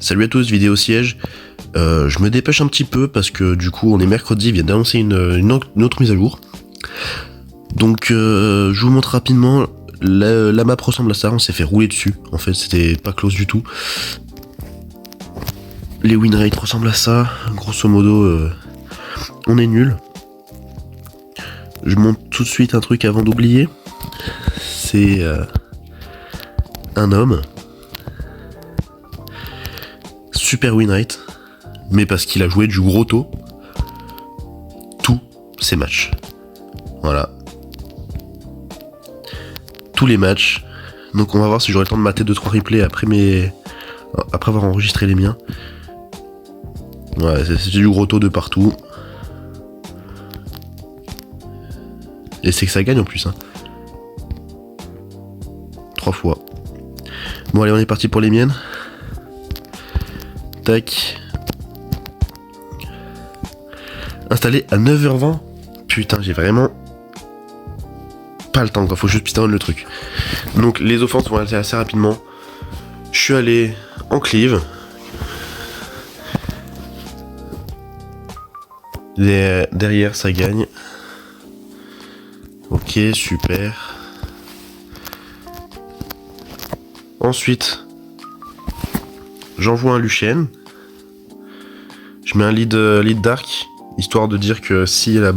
Salut à tous, vidéo siège. Je me dépêche un petit peu parce que du coup on est mercredi, il vient d'annoncer une autre mise à jour. Donc je vous montre rapidement, la map ressemble à ça, on s'est fait rouler dessus, en fait c'était pas close du tout. Les win rates ressemblent à ça, grosso modo on est nul. Je montre tout de suite un truc avant d'oublier, c'est un homme. Super win rate, mais parce qu'il a joué du gros taux tous ses matchs. Voilà. Tous les matchs. Donc on va voir si j'aurai le temps de mater 2-3 replays après avoir enregistré les miens. Ouais, c'est du gros taux de partout. Et c'est que ça gagne en plus. 3 fois. Bon allez, on est parti pour les miennes. Tac. Installé à 9h20. Putain, j'ai vraiment pas le temps, quoi. Faut juste pistonner le truc. Donc les offenses vont aller assez rapidement. Je suis allé en cleave. Derrière ça gagne. Ok, super. Ensuite, j'envoie un Lucian. Je mets un lead dark, histoire de dire que si la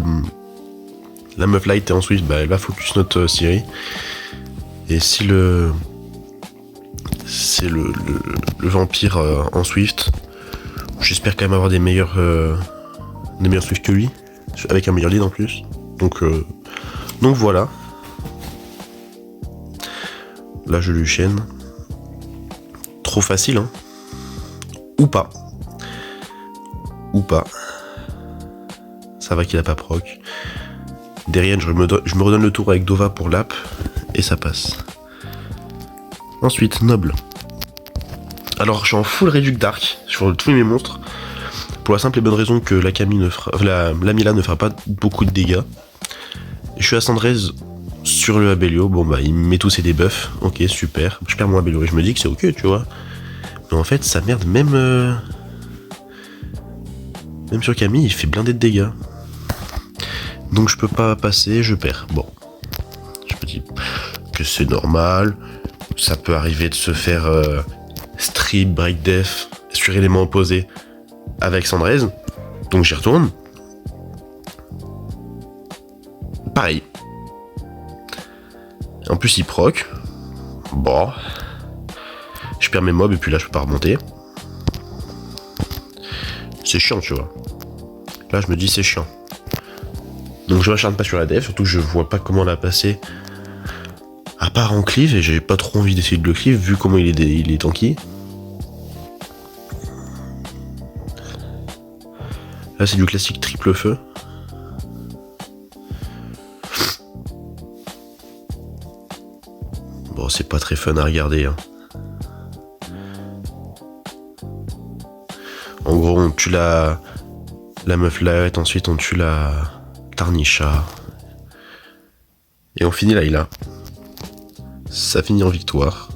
meuf light est en Swift, bah elle va focus notre Siri. Et si c'est le vampire en Swift, j'espère quand même avoir des meilleurs Swift que lui, avec un meilleur lead en plus. Donc voilà. Là je lui chaîne. Trop facile, hein. Ou pas. Ça va qu'il a pas proc. Derrière, je me redonne le tour avec Dova pour l'app et ça passe. Ensuite, Noble. Alors, je suis en full réduc dark sur tous mes monstres pour la simple et bonne raison que la Mila ne fera pas beaucoup de dégâts. Je suis à Sandrez sur le Abelio. Bon, bah, il me met tous ses debuffs. Ok, super. Je perds mon Abelio et je me dis que c'est ok, tu vois. Mais en fait, ça merde même sur Camille, il fait blindé de dégâts. Donc je peux pas passer, je perds. Bon. Je me dis que c'est normal. Ça peut arriver de se faire strip, break def sur élément opposé avec Sandrez. Donc j'y retourne. Pareil. En plus il proc. Bon. Je perds mes mobs et puis là je peux pas remonter. C'est chiant, tu vois. Là je me dis c'est chiant. Donc je m'acharne pas sur la def, surtout que je vois pas comment la passer à part en cleave, et j'ai pas trop envie d'essayer de le cleave vu comment il est tanky. Là c'est du classique triple feu. Bon, c'est pas très fun à regarder, hein. En gros on tue la meuf laette, ensuite on tue la Tarnisha. Et on finit la Ila. Ça finit en victoire.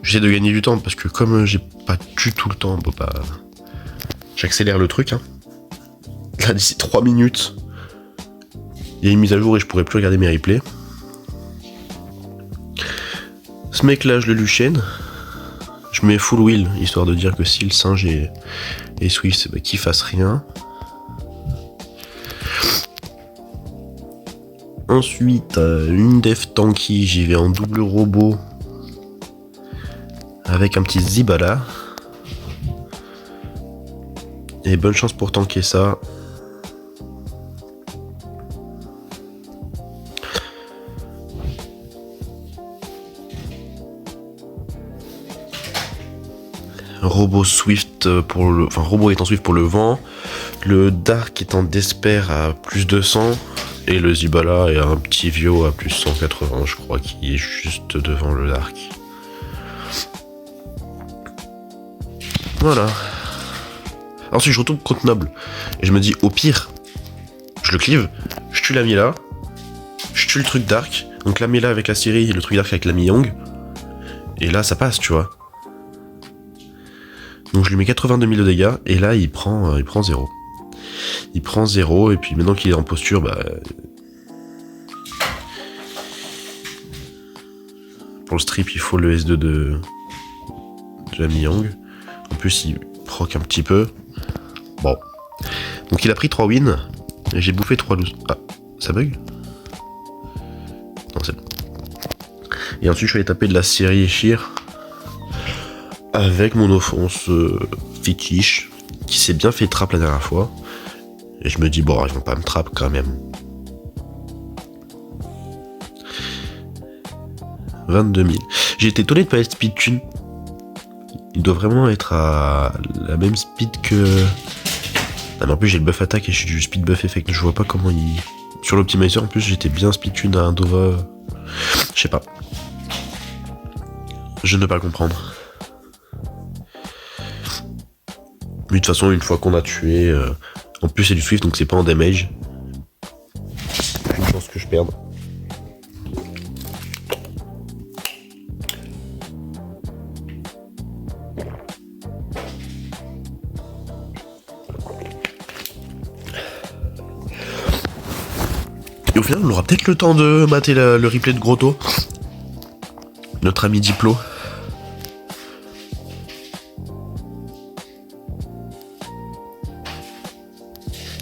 J'essaie de gagner du temps parce que comme j'ai pas du tout le temps, bon bah, j'accélère le truc. Là d'ici 3 minutes, il y a une mise à jour et je pourrai plus regarder mes replays. Ce mec là je le Lucian. Je mets full wheel, histoire de dire que si le singe est Swift, bah, qu'il fasse rien. Ensuite, une def tanky, j'y vais en double robot avec un petit Zibala. Et bonne chance pour tanker ça. Robot Swift robot étant Swift pour le vent. Le Dark étant Despair à plus 200. Et le Zibala est un petit Vio à plus 180, je crois, qui est juste devant le Dark. Voilà. Ensuite, je retourne contre Noble. Et je me dis, au pire, je le cleave, je tue la Mila, je tue le truc Dark. Donc la Mila avec la Siri et le truc Dark avec la Mi-Young. Et là, ça passe, tu vois. Donc je lui mets 82 000 de dégâts, et là il prend 0. Il prend 0, et puis maintenant qu'il est en posture, bah... Pour le strip, il faut le S2 de la Mi-Yang. En plus, il proc un petit peu. Bon. Donc il a pris 3 wins, et j'ai bouffé 3 loose. Ah, ça bug? Non, c'est bon. Et ensuite, je suis allé taper de la série Eshir avec mon offense fétiche, qui s'est bien fait trap la dernière fois. Et je me dis, bon, ils vont pas me trap quand même. 22 000. J'ai été étonné de pas être speed thune. Il doit vraiment être à la même speed que... Ah mais en plus j'ai le buff attaque et je suis du speed buff effect. Je vois pas comment il... Sur l'optimizer en plus j'étais bien speed tune à un Dova. Je sais pas. Je ne peux pas le comprendre. Mais de toute façon une fois qu'on a tué... En plus c'est du Swift donc c'est pas en damage. Une chance que je perde. Et au final, on aura peut-être le temps de mater le replay de Grotto. Notre ami Diplo.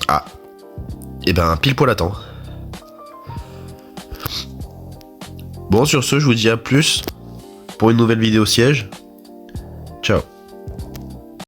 Ah. Et ben, pile poil à temps. Bon, sur ce, je vous dis à plus pour une nouvelle vidéo siège.